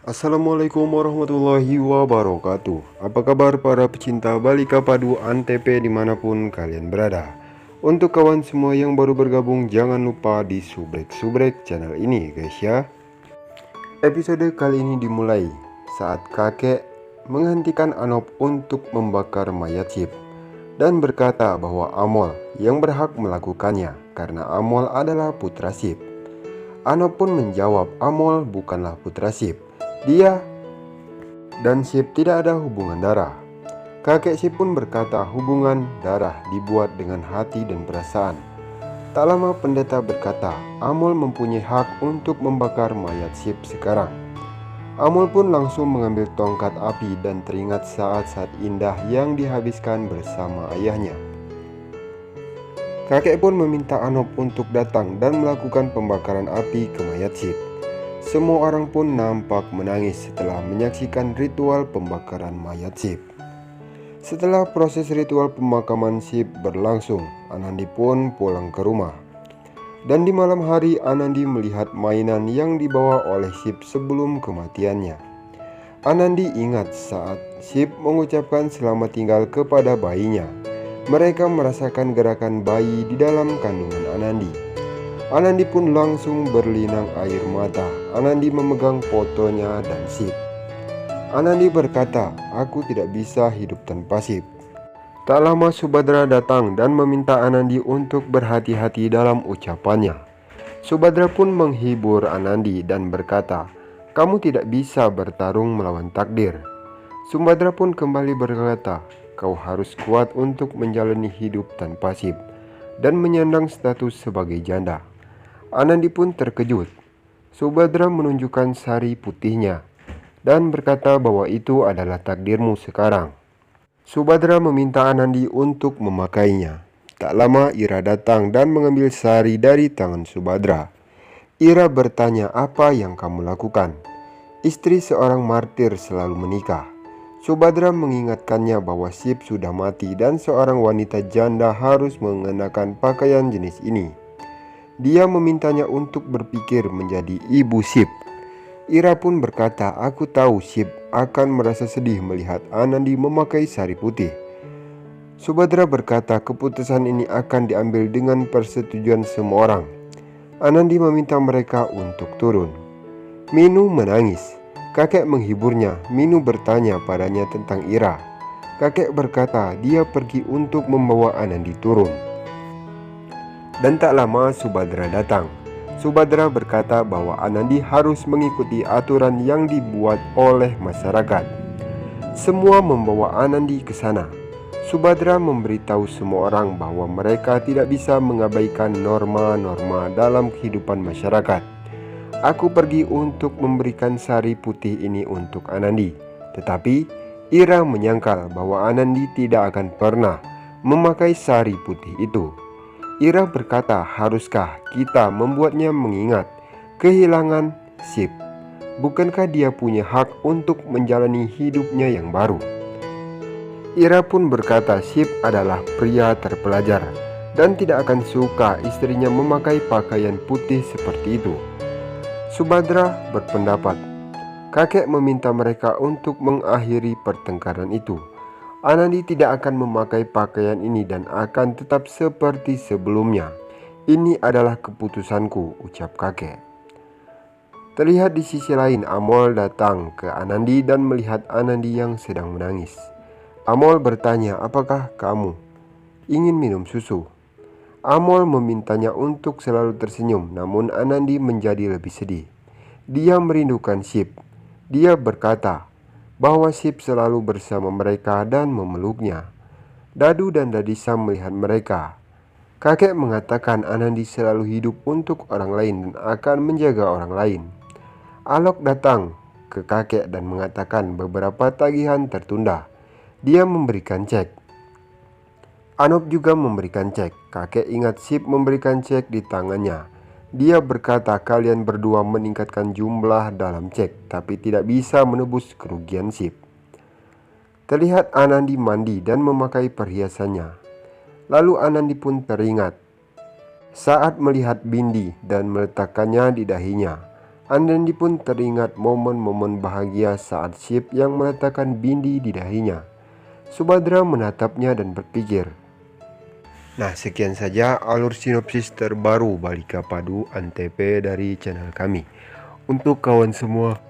Assalamualaikum warahmatullahi wabarakatuh. Apa kabar para pecinta Balika Padu Antp dimanapun kalian berada? Untuk kawan semua yang baru bergabung, jangan lupa di subrek channel ini guys ya. Episode kali ini dimulai saat kakek menghentikan Anop untuk membakar mayat Sip dan berkata bahwa Amol yang berhak melakukannya karena Amol adalah putra Sip. Anop pun menjawab Amol bukanlah putra Sip. Dia dan Sip tidak ada hubungan darah. Kakek Sip pun berkata hubungan darah dibuat dengan hati dan perasaan. Tak lama pendeta berkata Amol mempunyai hak untuk membakar mayat Sip sekarang. Amol pun langsung mengambil tongkat api dan teringat saat-saat indah yang dihabiskan bersama ayahnya. Kakek pun meminta Anop untuk datang dan melakukan pembakaran api ke mayat Sip. Semua orang pun nampak menangis setelah menyaksikan ritual pembakaran mayat Sip. Setelah proses ritual pemakaman Sip berlangsung, Anandi pun pulang ke rumah. Dan di malam hari Anandi melihat mainan yang dibawa oleh Sip sebelum kematiannya. Anandi ingat saat Sip mengucapkan selamat tinggal kepada bayinya. Mereka merasakan gerakan bayi di dalam kandungan Anandi. Anandi pun langsung berlinang air mata. Anandi memegang fotonya dan Sip. Anandi berkata, aku tidak bisa hidup tanpa Sip. Tak lama Subadra datang dan meminta Anandi untuk berhati-hati dalam ucapannya. Subadra pun menghibur Anandi dan berkata, kamu tidak bisa bertarung melawan takdir. Subadra pun kembali berkata, kau harus kuat untuk menjalani hidup tanpa Sip dan menyandang status sebagai janda. Anandi pun terkejut. Subadra menunjukkan sari putihnya dan berkata bahwa itu adalah takdirmu sekarang. Subadra meminta Anandi untuk memakainya. Tak lama Ira datang dan mengambil sari dari tangan Subadra. Ira bertanya, apa yang kamu lakukan? Istri seorang martir selalu menikah. Subadra mengingatkannya bahwa Sip sudah mati dan seorang wanita janda harus mengenakan pakaian jenis ini. Dia memintanya untuk berpikir menjadi ibu Sip. Ira pun berkata, aku tahu Sip akan merasa sedih melihat Anandi memakai sari putih. Subadra berkata keputusan ini akan diambil dengan persetujuan semua orang. Anandi meminta mereka untuk turun. Minu menangis. Kakek menghiburnya. Minu bertanya padanya tentang Ira. Kakek berkata dia pergi untuk membawa Anandi turun. Dan tak lama Subadra datang. Subadra berkata bahwa Anandi harus mengikuti aturan yang dibuat oleh masyarakat. Semua membawa Anandi ke sana. Subadra memberitahu semua orang bahwa mereka tidak bisa mengabaikan norma-norma dalam kehidupan masyarakat. Aku pergi untuk memberikan sari putih ini untuk Anandi. Tetapi Ira menyangkal bahwa Anandi tidak akan pernah memakai sari putih itu. Ira berkata, haruskah kita membuatnya mengingat kehilangan Sip? Bukankah dia punya hak untuk menjalani hidupnya yang baru? Ira pun berkata Sip adalah pria terpelajar dan tidak akan suka istrinya memakai pakaian putih seperti itu. Subadra berpendapat, kakek meminta mereka untuk mengakhiri pertengkaran itu. Anandi tidak akan memakai pakaian ini dan akan tetap seperti sebelumnya. Ini adalah keputusanku, ucap kakek. Terlihat di sisi lain, Amol datang ke Anandi dan melihat Anandi yang sedang menangis. Amol bertanya, apakah kamu ingin minum susu? Amol memintanya untuk selalu tersenyum, namun Anandi menjadi lebih sedih. Dia merindukan Sip. Dia berkata bahwa Sip selalu bersama mereka dan memeluknya. Dadu dan Dadisa melihat mereka. Kakek mengatakan Anandi selalu hidup untuk orang lain dan akan menjaga orang lain. Alok datang ke kakek dan mengatakan beberapa tagihan tertunda. Dia memberikan cek. Anop juga memberikan cek. Kakek ingat Sip memberikan cek di tangannya. Dia berkata kalian berdua meningkatkan jumlah dalam cek, tapi tidak bisa menebus kerugian Sip. Terlihat Anandi mandi dan memakai perhiasannya. Lalu Anandi pun teringat saat melihat Bindi dan meletakkannya di dahinya. Andandi pun teringat momen-momen bahagia saat Shiv yang meletakkan bindi di dahinya. Subhadra menatapnya dan berpikir. Nah, sekian saja alur sinopsis terbaru Balika Padu Antv dari channel kami. Untuk kawan semua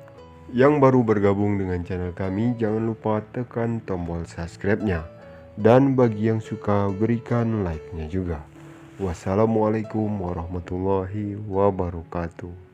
yang baru bergabung dengan channel kami, jangan lupa tekan tombol subscribe-nya. Dan bagi yang suka, berikan like-nya juga. Wassalamualaikum warahmatullahi wabarakatuh.